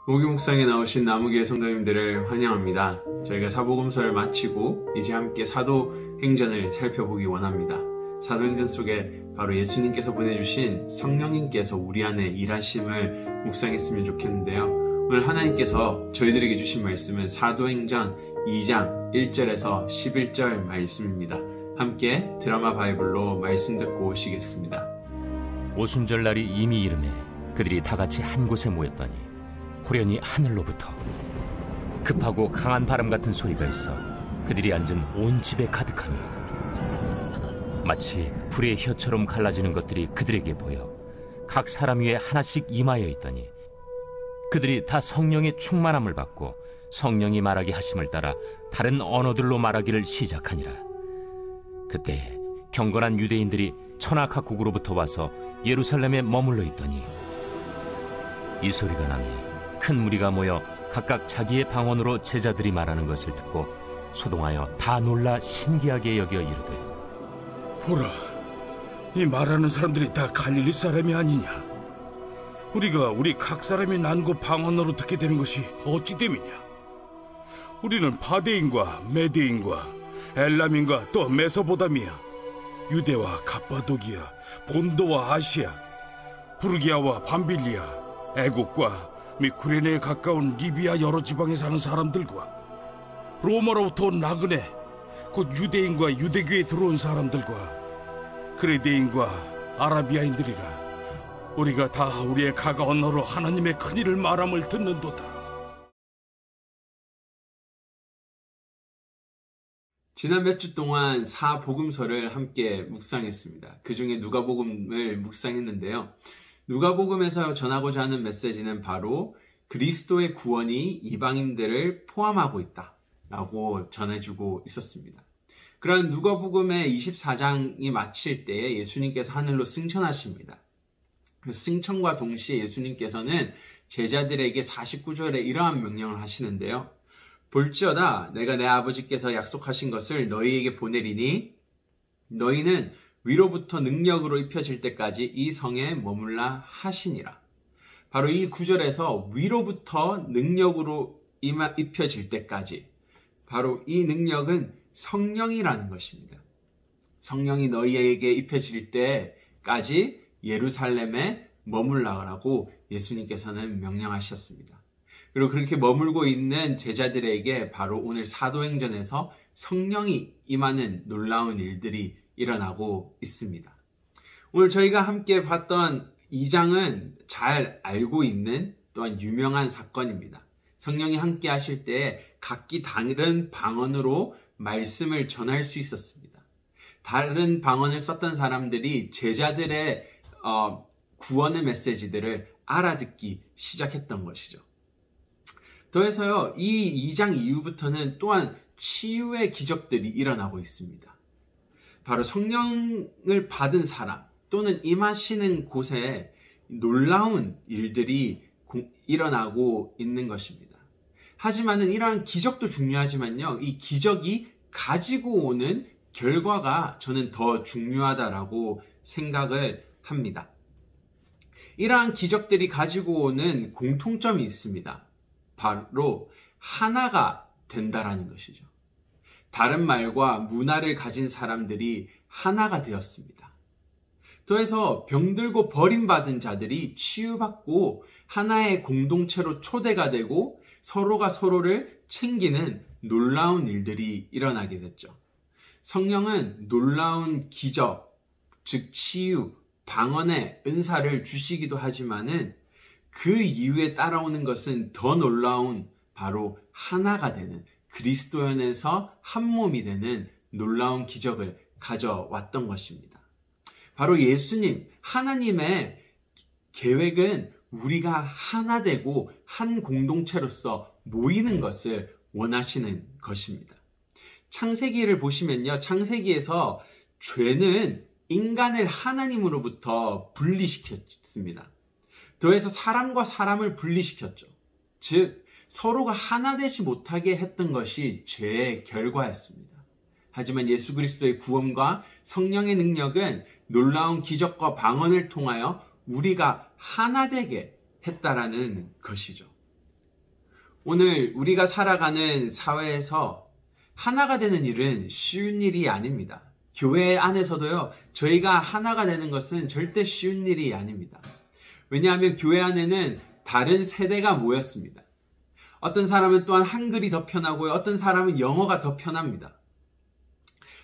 목요 묵상에 나오신 나무교회 성도님들을 환영합니다. 저희가 사복음서를 마치고 이제 함께 사도행전을 살펴보기 원합니다. 사도행전 속에 바로 예수님께서 보내주신 성령님께서 우리 안에 일하심을 묵상했으면 좋겠는데요. 오늘 하나님께서 저희들에게 주신 말씀은 사도행전 2장 1절에서 11절 말씀입니다. 함께 드라마 바이블로 말씀 듣고 오시겠습니다. 오순절날이 이미 이르매 그들이 다같이 한 곳에 모였더니 호련히 하늘로부터 급하고 강한 바람 같은 소리가 있어 그들이 앉은 온 집에 가득하며 마치 불의 혀처럼 갈라지는 것들이 그들에게 보여 각 사람 위에 하나씩 임하여 있더니 그들이 다 성령의 충만함을 받고 성령이 말하게 하심을 따라 다른 언어들로 말하기를 시작하니라. 그때 경건한 유대인들이 천하 각국으로부터 와서 예루살렘에 머물러 있더니 이 소리가 나니 큰 무리가 모여 각각 자기의 방언으로 제자들이 말하는 것을 듣고 소동하여 다 놀라 신기하게 여겨 이르되 보라, 이 말하는 사람들이 다 갈릴리 사람이 아니냐? 우리가 우리 각 사람이 난고 방언으로 듣게 되는 것이 어찌 됨이냐? 우리는 바데인과 메데인과 엘람인과 또 메소보다미아, 유대와 갑바도기아, 본도와 아시아, 부르기아와 밤빌리아, 애국과 및 구레네에 가까운 리비아 여러 지방에 사는 사람들과 로마로부터 온 나그네 곧 유대인과 유대교에 들어온 사람들과 그레데인과 아라비아인들이라 우리가 다 우리의 각 언어로 하나님의 큰일을 말함을 듣는도다. 지난 몇 주 동안 사복음서를 함께 묵상했습니다. 그 중에 누가복음을 묵상했는데요. 누가복음에서 전하고자 하는 메시지는 바로 그리스도의 구원이 이방인들을 포함하고 있다라고 전해주고 있었습니다. 그런 누가복음의 24장이 마칠 때에 예수님께서 하늘로 승천하십니다. 승천과 동시에 예수님께서는 제자들에게 49절에 이러한 명령을 하시는데요. 볼지어다 내가 내 아버지께서 약속하신 것을 너희에게 보내리니 너희는 위로부터 능력으로 입혀질 때까지 이 성에 머물라 하시니라. 바로 이 구절에서 위로부터 능력으로 입혀질 때까지, 바로 이 능력은 성령이라는 것입니다. 성령이 너희에게 입혀질 때까지 예루살렘에 머물라고 예수님께서는 명령하셨습니다. 그리고 그렇게 머물고 있는 제자들에게 바로 오늘 사도행전에서 성령이 임하는 놀라운 일들이 일어나고 있습니다. 오늘 저희가 함께 봤던 2장은 잘 알고 있는 또한 유명한 사건입니다. 성령이 함께 하실 때 각기 다른 방언으로 말씀을 전할 수 있었습니다. 다른 방언을 썼던 사람들이 제자들의 구원의 메시지들을 알아듣기 시작했던 것이죠. 더해서요, 이 2장 이후부터는 또한 치유의 기적들이 일어나고 있습니다. 바로 성령을 받은 사람 또는 임하시는 곳에 놀라운 일들이 일어나고 있는 것입니다. 하지만은 이러한 기적도 중요하지만요, 이 기적이 가지고 오는 결과가 저는 더 중요하다라고 생각을 합니다. 이러한 기적들이 가지고 오는 공통점이 있습니다. 바로 하나가 된다라는 것이죠. 다른 말과 문화를 가진 사람들이 하나가 되었습니다. 더해서 병들고 버림받은 자들이 치유받고 하나의 공동체로 초대가 되고 서로가 서로를 챙기는 놀라운 일들이 일어나게 됐죠. 성령은 놀라운 기적, 즉 치유, 방언의 은사를 주시기도 하지만은 그 이후에 따라오는 것은 더 놀라운 바로 하나가 되는, 그리스도 안에서 한 몸이 되는 놀라운 기적을 가져왔던 것입니다. 바로 예수님, 하나님의 계획은 우리가 하나 되고 한 공동체로서 모이는 것을 원하시는 것입니다. 창세기를 보시면요, 창세기에서 죄는 인간을 하나님으로부터 분리시켰습니다. 더해서 사람과 사람을 분리시켰죠. 즉 서로가 하나 되지 못하게 했던 것이 죄의 결과였습니다. 하지만 예수 그리스도의 구원과 성령의 능력은 놀라운 기적과 방언을 통하여 우리가 하나 되게 했다라는 것이죠. 오늘 우리가 살아가는 사회에서 하나가 되는 일은 쉬운 일이 아닙니다. 교회 안에서도요, 저희가 하나가 되는 것은 절대 쉬운 일이 아닙니다. 왜냐하면 교회 안에는 다른 세대가 모였습니다. 어떤 사람은 또한 한글이 더 편하고요, 어떤 사람은 영어가 더 편합니다.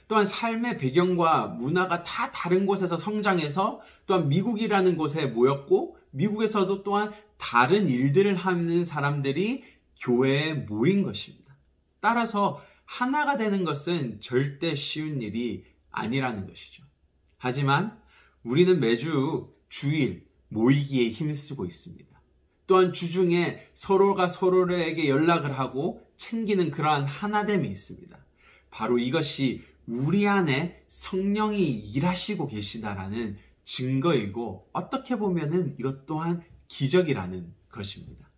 또한 삶의 배경과 문화가 다 다른 곳에서 성장해서 또한 미국이라는 곳에 모였고, 미국에서도 또한 다른 일들을 하는 사람들이 교회에 모인 것입니다. 따라서 하나가 되는 것은 절대 쉬운 일이 아니라는 것이죠. 하지만 우리는 매주 주일 모이기에 힘쓰고 있습니다. 또한 주중에 서로가 서로에게 연락을 하고 챙기는 그러한 하나됨이 있습니다. 바로 이것이 우리 안에 성령이 일하시고 계시다라는 증거이고, 어떻게 보면은 이것 또한 기적이라는 것입니다.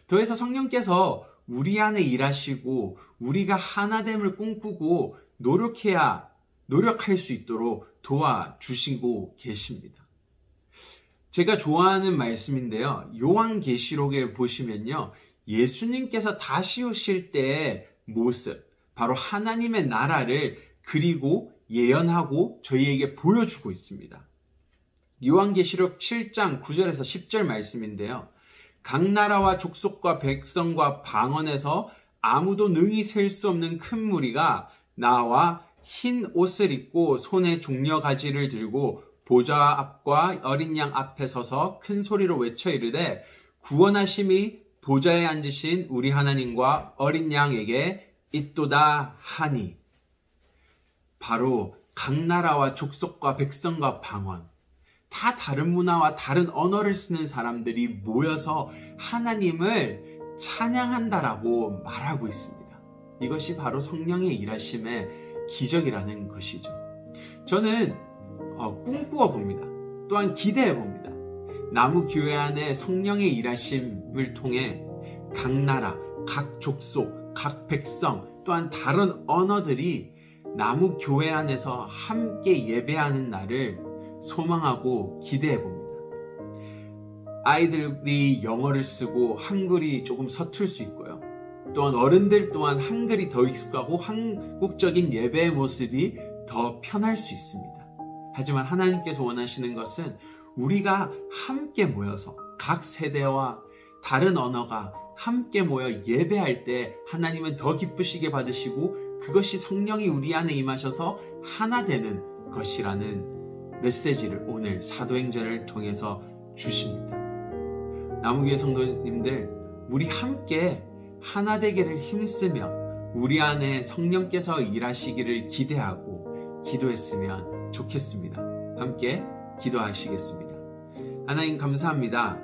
더해서 성령께서 우리 안에 일하시고 우리가 하나됨을 꿈꾸고 노력할 수 있도록 도와주시고 계십니다. 제가 좋아하는 말씀인데요, 요한계시록에 보시면요, 예수님께서 다시 오실 때의 모습, 바로 하나님의 나라를 그리고 예언하고 저희에게 보여주고 있습니다. 요한계시록 7장 9절에서 10절 말씀인데요, 각 나라와 족속과 백성과 방언에서 아무도 능히 셀 수 없는 큰 무리가 나와 흰 옷을 입고 손에 종려가지를 들고 보좌 앞과 어린 양 앞에 서서 큰 소리로 외쳐 이르되, 구원하심이 보좌에 앉으신 우리 하나님과 어린 양에게 있도다 하니. 바로 각 나라와 족속과 백성과 방언, 다 다른 문화와 다른 언어를 쓰는 사람들이 모여서 하나님을 찬양한다라고 말하고 있습니다. 이것이 바로 성령의 일하심의 기적이라는 것이죠. 저는 꿈꾸어 봅니다. 또한 기대해 봅니다. 나무교회 안에 성령의 일하심을 통해 각 나라, 각 족속, 각 백성, 또한 다른 언어들이 나무교회 안에서 함께 예배하는 날을 소망하고 기대해 봅니다. 아이들이 영어를 쓰고 한글이 조금 서툴 수 있고요. 또한 어른들 또한 한글이 더 익숙하고 한국적인 예배의 모습이 더 편할 수 있습니다. 하지만 하나님께서 원하시는 것은 우리가 함께 모여서 각 세대와 다른 언어가 함께 모여 예배할 때 하나님은 더 기쁘시게 받으시고, 그것이 성령이 우리 안에 임하셔서 하나 되는 것이라는 메시지를 오늘 사도행전을 통해서 주십니다. 나무교회 성도님들, 우리 함께 하나 되기를 힘쓰며 우리 안에 성령께서 일하시기를 기대하고 기도했으면 좋겠습니다. 함께 기도하시겠습니다. 하나님 감사합니다.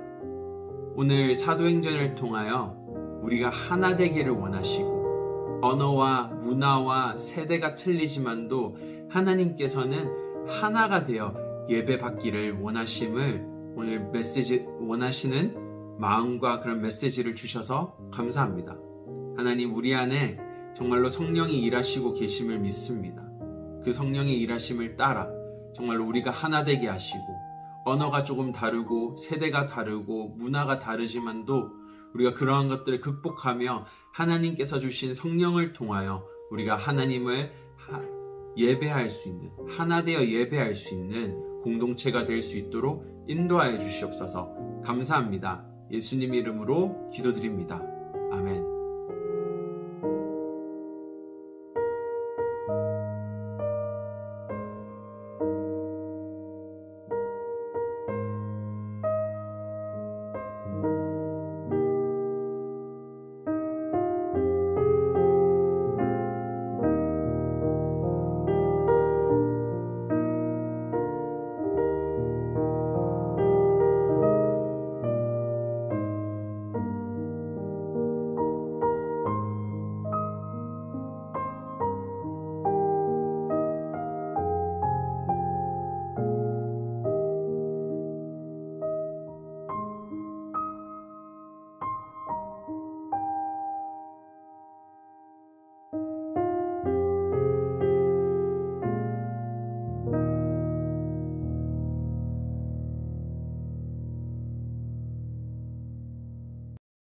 오늘 사도행전을 통하여 우리가 하나 되기를 원하시고, 언어와 문화와 세대가 틀리지만도 하나님께서는 하나가 되어 예배 받기를 원하심을 오늘 원하시는 마음과 그런 메시지를 주셔서 감사합니다. 하나님, 우리 안에 정말로 성령이 일하시고 계심을 믿습니다. 그 성령의 일하심을 따라 정말로 우리가 하나 되게 하시고, 언어가 조금 다르고 세대가 다르고 문화가 다르지만도 우리가 그러한 것들을 극복하며 하나님께서 주신 성령을 통하여 우리가 하나님을 예배할 수 있는, 하나 되어 예배할 수 있는 공동체가 될 수 있도록 인도하여 주시옵소서. 감사합니다. 예수님 이름으로 기도드립니다. 아멘.